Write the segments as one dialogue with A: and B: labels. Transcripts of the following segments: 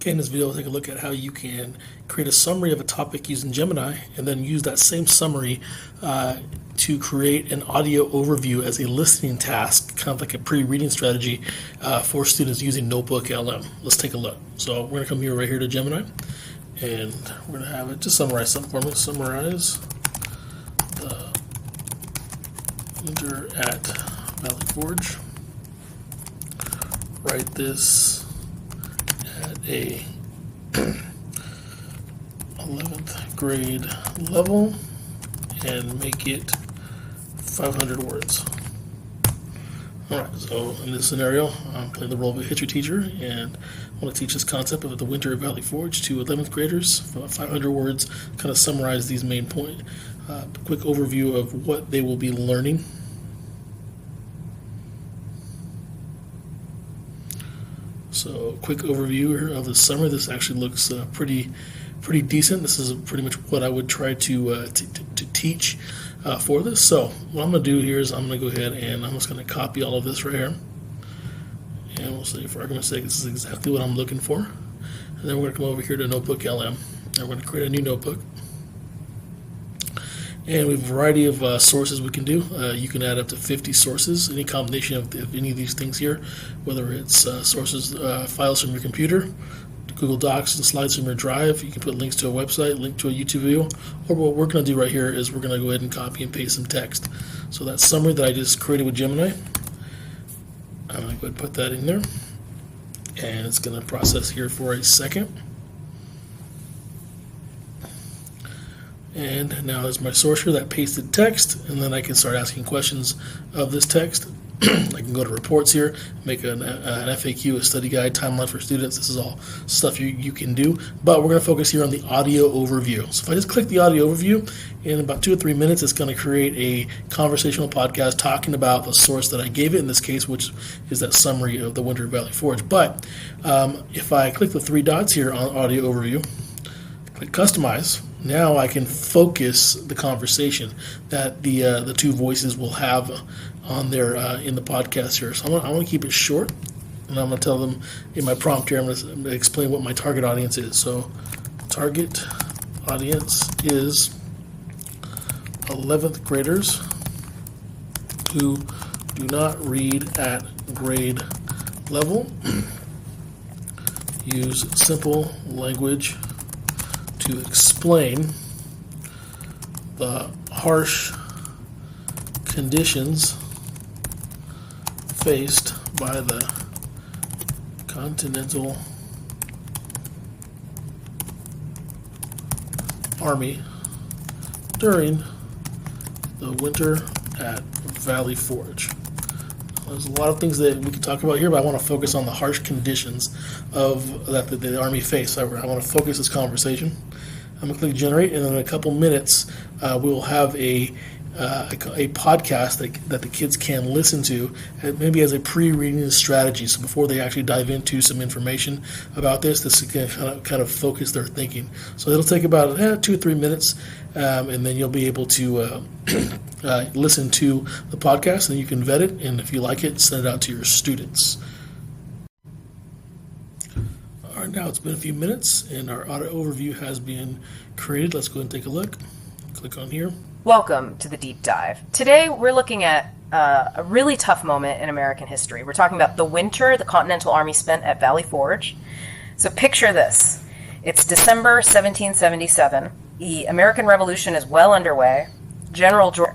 A: Okay, in this video, we'll take a look at how you can create a summary of a topic using Gemini and then use that same summary to create an audio overview as a listening task, kind of like a pre-reading strategy for students using NotebookLM. Let's take a look. So we're going to come here right here to Gemini, and we're going to have it just summarize something for me. Summarize the winter at Valley Forge. Write this at a 11th grade level and make it 500 words. Alright, so in this scenario, I'm playing the role of a history teacher, and I want to teach this concept of the winter at Valley Forge to 11th graders for about 500 words, kind of summarize these main points. Quick overview of what they will be learning. So, quick overview of the summer. This actually looks pretty decent. This is pretty much what I would try to teach for this. So, what I'm going to do here is I'm going to go ahead and I'm just going to copy all of this right here. And we'll say, for argument's sake, this is exactly what I'm looking for. And then we're going to come over here to NotebookLM. And we're going to create a new notebook. And we have a variety of sources we can do. You can add up to 50 sources, any combination of any of these things here, whether it's sources, files from your computer, Google Docs, and slides from your drive. You can put links to a website, link to a YouTube video, or what we're going to do right here is we're going to go ahead and copy and paste some text. So that summary that I just created with Gemini, I'm going to go ahead and put that in there, and it's going to process here for a second. And now there's my source here, that pasted text, and then I can start asking questions of this text. I can go to reports here, make an FAQ, a study guide, timeline for students. This is all stuff you can do, but we're going to focus here on the audio overview. So if I just click the audio overview, in about 2 or 3 minutes, it's going to create a conversational podcast talking about the source that I gave it, in this case, which is that summary of the Winter Valley Forge. But if I click the 3 dots here on audio overview, click customize, now I can focus the conversation that the two voices will have on their in the podcast here. So I want to keep it short, and I'm going to tell them in my prompt here, I'm going to explain what my target audience is. So target audience is 11th graders who do not read at grade level. Use simple language to explain the harsh conditions faced by the Continental Army during the winter at Valley Forge. There's a lot of things that we could talk about here, but I want to focus on the harsh conditions of that the Army faced. I want to focus this conversation. I'm going to click generate, and in a couple minutes, we will have a podcast that the kids can listen to, maybe as a pre-reading strategy. So before they actually dive into some information about this can kind of focus their thinking. So it'll take about 2 or 3 minutes, and then you'll be able to listen to the podcast, and you can vet it, and if you like it, send it out to your students. All right, now it's been a few minutes, and our audio overview has been created. Let's go ahead and take a look. Click on here.
B: Welcome to the Deep Dive. Today we're looking at a really tough moment in American history. We're talking about the winter the Continental Army spent at Valley Forge. So picture this. It's December 1777. The American Revolution is well underway. General George,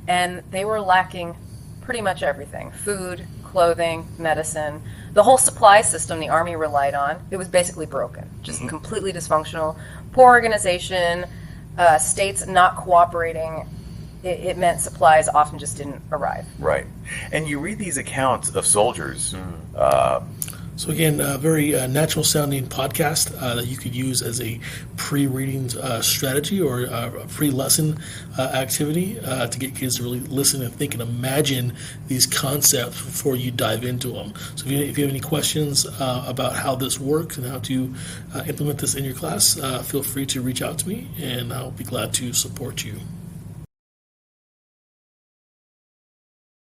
B: and they were lacking pretty much everything. Food, clothing, medicine. The whole supply system the Army relied on, it was basically broken. Just completely dysfunctional. Poor organization, states not cooperating. It meant supplies often just didn't arrive.
C: Right. And you read these accounts of soldiers.
A: So again, a very natural sounding podcast that you could use as a pre-reading strategy or a pre-lesson activity to get kids to really listen and think and imagine these concepts before you dive into them. So if you have any questions about how this works and how to implement this in your class, feel free to reach out to me, and I'll be glad to support you.